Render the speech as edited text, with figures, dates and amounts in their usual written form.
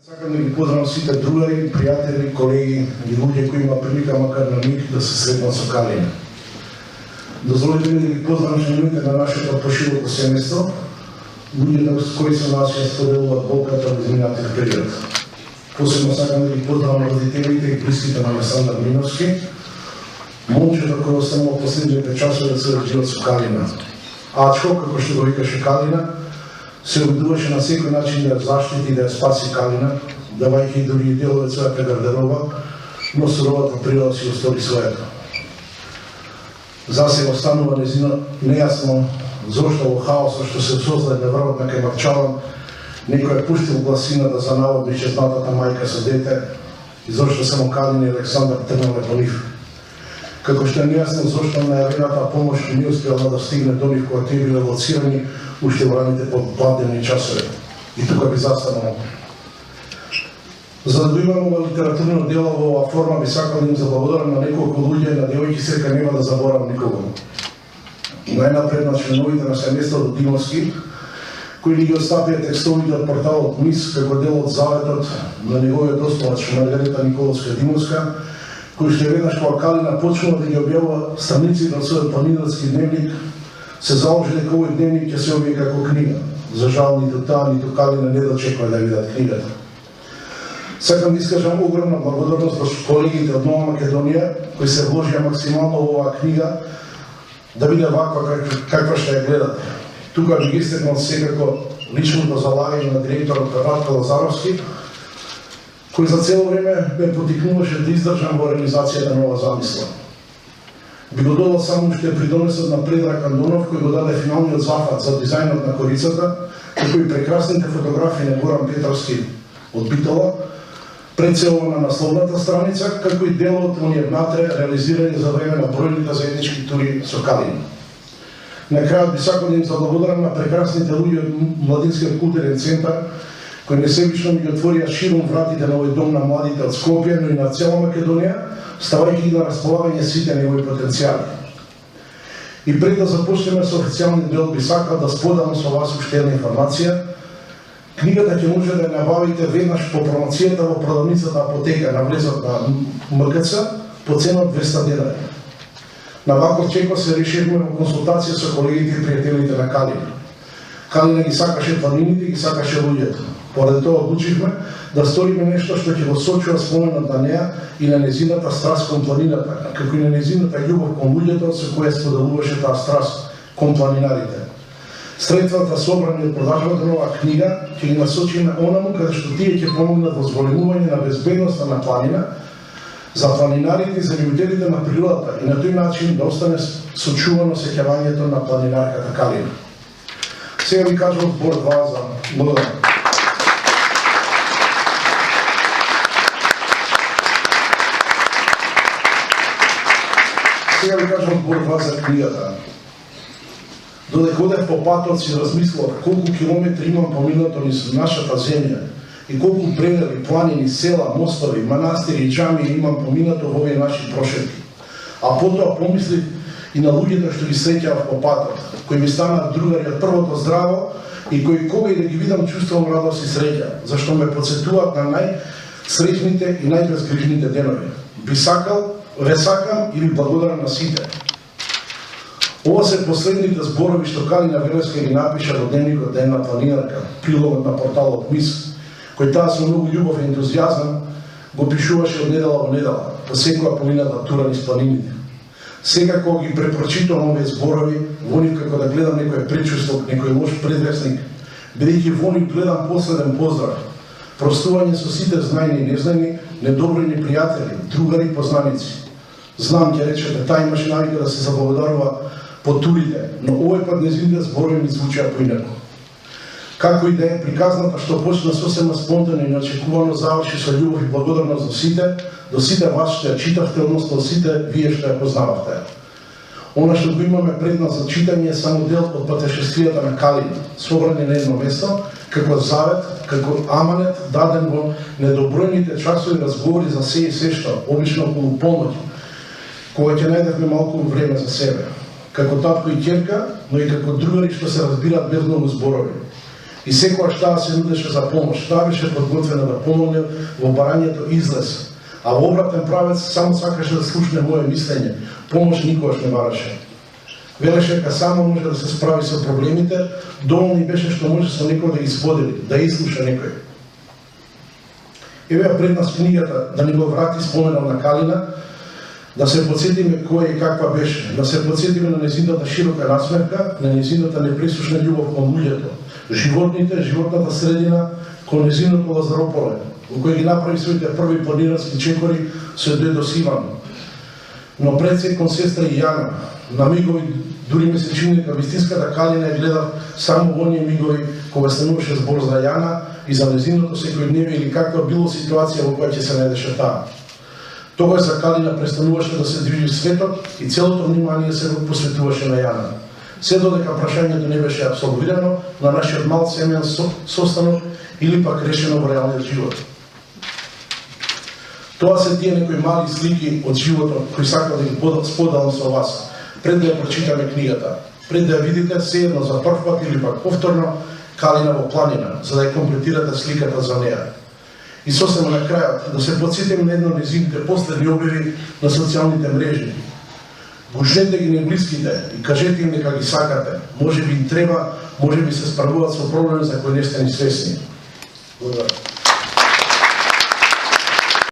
Сакам да ги поздравам сите другари, пријатели, колеги и луѓе кои има прилика макар на миг да се сретнат со Калина. Дозволите ми да ги поздравам членовите на нашето пошироко семејство, луѓето с кои со нас ја споделуват болката во изминатиот период. Посебно сакам да ги поздравам родителите и блиските на Александар Миновски, момчето кој останува последните часови од својот живот со Калина. Ачко, како што го викаше Калина, се обидуваше на секој начин да ја заштити и да ја спаси Калина, давајќи дури и делове од својата гардероба, но суровата природа си остори своето. Засега останува нејасно зошто во хаосот што се создаде на врвот на Кајмакчалан, некој е пуштил гласината за наводно исчезнатата мајка со дете и зошто само Калина и Александар тргнале по нив. Како што е нејасно зошто најавената помош не успела да стигне до нив кога тие биле лоцирани уште во раните попладневни часови. И тука би застанало. За да имаме ова литературно дело во оваа форма, би сакал да им заблагодарам на неколку луѓе, на девојки сека нема да заборавам никого. Најнапред на членовите на семејството Димовски, кои ни ги остапија текстовите од порталот МИС како дел од заветот на неговиот основач Маргарита Николовска Димовска, кој што веднаш кога Калина почнува да ги објавува страниците од својот планинарски дневник, се заложи дека овој дневник ќе се објави како книга. За жал ниту таа, ниту Калина не дочекува да видат книгата. Сакам да искажам огромна благодарност до колегите од Нова Македонија, кои се вложија максимално во оваа книга, да биде ваква каква што ја гледате. Тука би ги истекнал секако личното залагање на директорот Ратко Лазаровски, кој за цело време ме потикнуваше да издржам во реализацијата на оваа замисла. Би го додал само уште придонесот на Предраг Андонов, кој го даде финалниот зафат за дизајнот на корицата, како и прекрасните фотографии на Горан Петровски од Битола, прецело на насловната страница, како и делот оние внатре реализирани за време на бројните заеднички тури со Калина. На крајот би сакал да им заблагодарам на прекрасните луѓе од Младинскиот културен центар, кои несебично ми ги отворија широм вратите на овој дом на младите од Скопје, но и на цела Македонија, ставајќи ги на располагање сите негови потенцијали. И пред да започнеме со официјалниот дел, би сакал да споделам со вас уште една информација. Книгата ќе може да ја набавите веднаш по промоцијата во продавницата Апотека на влезот на МКЦ по цена од 200 денари. На ваков чеко се решивме во консултација со колегите и пријателите на Калина. Калина ги сакаше планините и ги сакаше луѓето. Поради тоа одлучивме да сториме нешто што ќе го сочува споменот на неа и на незината страст кон планината, како и на незината љубов кон луѓето со која споделуваше таа страст кон планинарите. Средствата собрани од продажбата на оваа книга ќе ги насочиме онаму каде што тие ќе помогнат во зголемување на безбедноста на планина, за планинарите и за љубителите на природата и на тој начин да остане сочувано сеќавањето на планинарката Калина. Сега ви кажувам збор 2 за благодарам. Сега ви кажувам збор 2 за книгата. Додека одев по патот си размислував колку километри имам поминато низ нашата земја и колку предели, планини, села, мостови, манастири и џамии имам поминато во овие наши прошетки. А потоа помислив и на луѓето што ги среќавав по патот, кои ми станаа другари од првото здраво и кои кога и да ги видам чувствувам радост и среќа, зашто ме потсетуваат на најсреќните и најбезгрижните денови. Би сакал, ве сакам и ви благодарам на сите. Ова се последните зборови што Калина Велеска ги напиша во дневникот Ден на планинарка, прилогот на порталот МИС, кој таа со многу љубов и ентузијазам го пишуваше од недела во недела, по секоја помината тура низ планините. Сега кога ги препрочитувам овие зборови, во нив како да гледам некој предчувствок, некој лош предвестник, бидејќи во нив гледам последен поздрав, простување со сите знајни и незнајни, недобрени пријатели, другари и познаници. Знам, ќе речете, таа имаше навика да се заблагодарува по турите, но овој пат нејзините зборови ми звучеа поинаку. Како и да е, приказната што почна сосема спонтано и неочекувано заврши со љубов и благодарност до сите вас што ја читавте, односно до сите вие што ја познававте. Она што го имаме пред нас за читање е само дел од патешествијата на Калина, собрани на едно место, како завет, како аманет, даден во недобројните часови разговори за се и се што, обично околу полноќ, кога ќе најдевме малку време за себе. Како татко и ќерка, но и како другари што се разбираат без многу зборови. И секогаш таа се нудеше за помош. Таа беше подготвена да помогне во барањето излез. А во обратен правец само сакаше да слушне моје мислење. Помош никогаш не бараше. Велеше дека само може да се справи со проблемите, доволно беше што може со некој да ги сподели, да изслуша некој. Еве пред нас книгата да ни го врати споменал на Калина, да се подсетиме кој и каква беше, да се подсетиме на нејзината широка насмерка, на нејзината непресушна љубов кон луѓето, животните, животната средина, кон нејзиното Лазарополе, во кој ги направи своите први планинарски чекори со дедо Сиван. Но пред се кон сестра Јана, на мигови дури ми се чини дека вистинската Калина ја гледав само во оние мигови кога стануваше збор за Јана и за нејзиното секојдневие или каква било ситуација во која ќе се најдеше таа. Тогаш за Калина престануваше да се движи светот и целото внимание се го посветуваше на Јана. Се додека прашањето не беше апсолвирано на нашиот мал семеен состанок или пак решено во реалниот живот. Тоа се тие некои мали слики од животот кои сакам да ги споделам со вас, пред да ја прочитаме книгата, пред да ја видите sejedно за прв пат или пак повторно Калина во планина, за да ја комплетирате сликата за неа. И сосема на крајот да се подсетиме на едно нејзините последни објави на социјалните мрежи. Гушнете ги неблиските и кажете им дека ги сакате. Може би им треба, може би се справуваат со проблеми за кои не сте ни свесни. Благодарам.